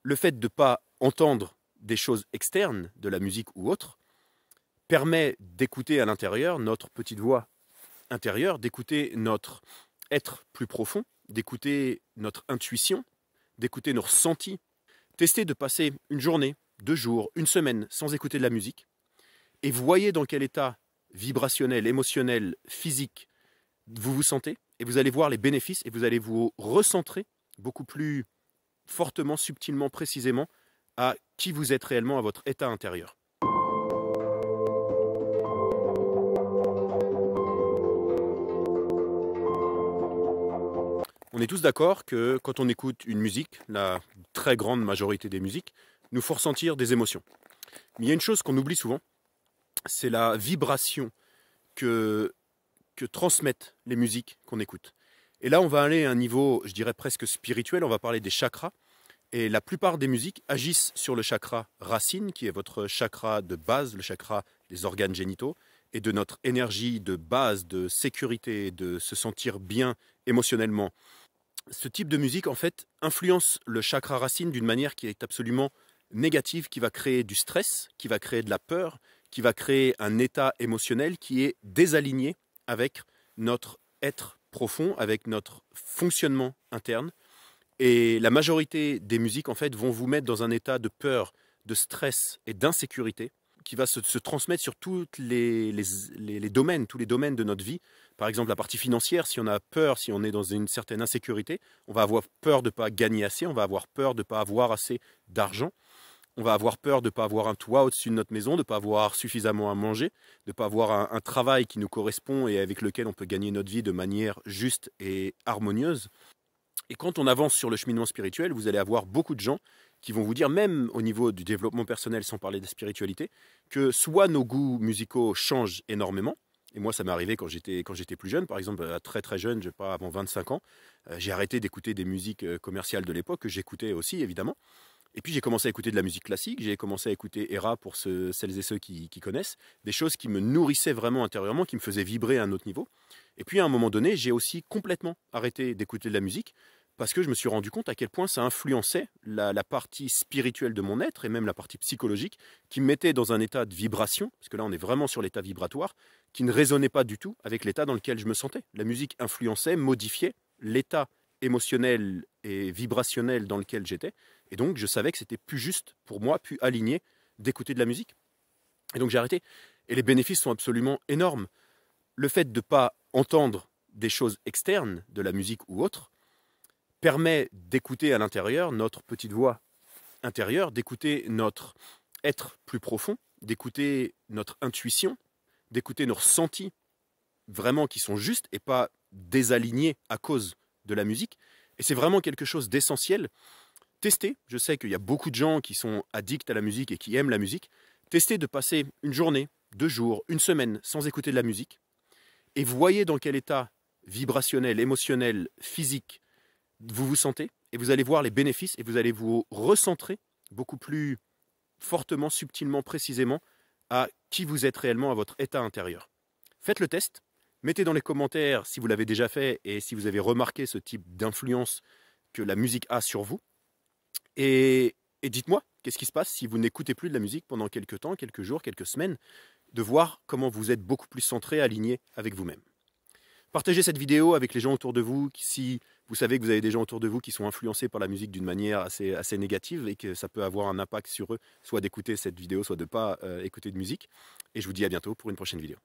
Le fait de ne pas entendre des choses externes, de la musique ou autre, permet d'écouter à l'intérieur notre petite voix intérieure, d'écouter notre être plus profond, d'écouter notre intuition, d'écouter nos ressentis. Testez de passer une journée, 2 jours, une semaine sans écouter de la musique et voyez dans quel état vibrationnel, émotionnel, physique vous vous sentez et vous allez voir les bénéfices et vous allez vous recentrer beaucoup plus fortement, subtilement, précisément à qui vous êtes réellement, à votre état intérieur. On est tous d'accord que quand on écoute une musique, la très grande majorité des musiques, nous font ressentir des émotions. Mais il y a une chose qu'on oublie souvent, c'est la vibration que transmettent les musiques qu'on écoute. Et là, on va aller à un niveau, je dirais presque spirituel, on va parler des chakras. Et la plupart des musiques agissent sur le chakra racine, qui est votre chakra de base, le chakra des organes génitaux, et de notre énergie de base, de sécurité, de se sentir bien émotionnellement. Ce type de musique, en fait, influence le chakra racine d'une manière qui est absolument négative, qui va créer du stress, qui va créer de la peur, qui va créer un état émotionnel qui est désaligné avec notre être profond, avec notre fonctionnement interne. Et la majorité des musiques, en fait, vont vous mettre dans un état de peur, de stress et d'insécurité qui va se transmettre sur tous les domaines, tous les domaines de notre vie. Par exemple, la partie financière, si on a peur, si on est dans une certaine insécurité, on va avoir peur de ne pas gagner assez, on va avoir peur de ne pas avoir assez d'argent, on va avoir peur de ne pas avoir un toit au-dessus de notre maison, de ne pas avoir suffisamment à manger, de ne pas avoir un travail qui nous correspond et avec lequel on peut gagner notre vie de manière juste et harmonieuse. Et quand on avance sur le cheminement spirituel, vous allez avoir beaucoup de gens qui vont vous dire, même au niveau du développement personnel, sans parler de spiritualité, que soit nos goûts musicaux changent énormément, et moi ça m'est arrivé quand j'étais plus jeune, par exemple très très jeune, je sais pas, avant 25 ans, j'ai arrêté d'écouter des musiques commerciales de l'époque, que j'écoutais aussi évidemment, et puis j'ai commencé à écouter de la musique classique, j'ai commencé à écouter Era pour celles et ceux qui connaissent, des choses qui me nourrissaient vraiment intérieurement, qui me faisaient vibrer à un autre niveau. Et puis à un moment donné, j'ai aussi complètement arrêté d'écouter de la musique, parce que je me suis rendu compte à quel point ça influençait la partie spirituelle de mon être et même la partie psychologique, qui me mettait dans un état de vibration, parce que là on est vraiment sur l'état vibratoire, qui ne résonnait pas du tout avec l'état dans lequel je me sentais. La musique influençait, modifiait l'état émotionnel et vibrationnel dans lequel j'étais, et donc je savais que c'était plus juste pour moi, plus aligné d'écouter de la musique. Et donc j'ai arrêté. Et les bénéfices sont absolument énormes. Le fait de ne pas entendre des choses externes, de la musique ou autre, permet d'écouter à l'intérieur notre petite voix intérieure, d'écouter notre être plus profond, d'écouter notre intuition, d'écouter nos ressentis vraiment qui sont justes et pas désalignés à cause de la musique. Et c'est vraiment quelque chose d'essentiel. Testez, je sais qu'il y a beaucoup de gens qui sont addicts à la musique et qui aiment la musique. Testez de passer une journée, 2 jours, une semaine sans écouter de la musique et voyez dans quel état vibrationnel, émotionnel, physique vous vous sentez et vous allez voir les bénéfices et vous allez vous recentrer beaucoup plus fortement, subtilement, précisément à qui vous êtes réellement, à votre état intérieur. Faites le test, mettez dans les commentaires si vous l'avez déjà fait et si vous avez remarqué ce type d'influence que la musique a sur vous. Et dites-moi, qu'est-ce qui se passe si vous n'écoutez plus de la musique pendant quelques temps, quelques jours, quelques semaines, de voir comment vous êtes beaucoup plus centré, aligné avec vous-même. Partagez cette vidéo avec les gens autour de vous, si vous savez que vous avez des gens autour de vous qui sont influencés par la musique d'une manière assez négative et que ça peut avoir un impact sur eux, soit d'écouter cette vidéo, soit de ne pas écouter de musique. Et je vous dis à bientôt pour une prochaine vidéo.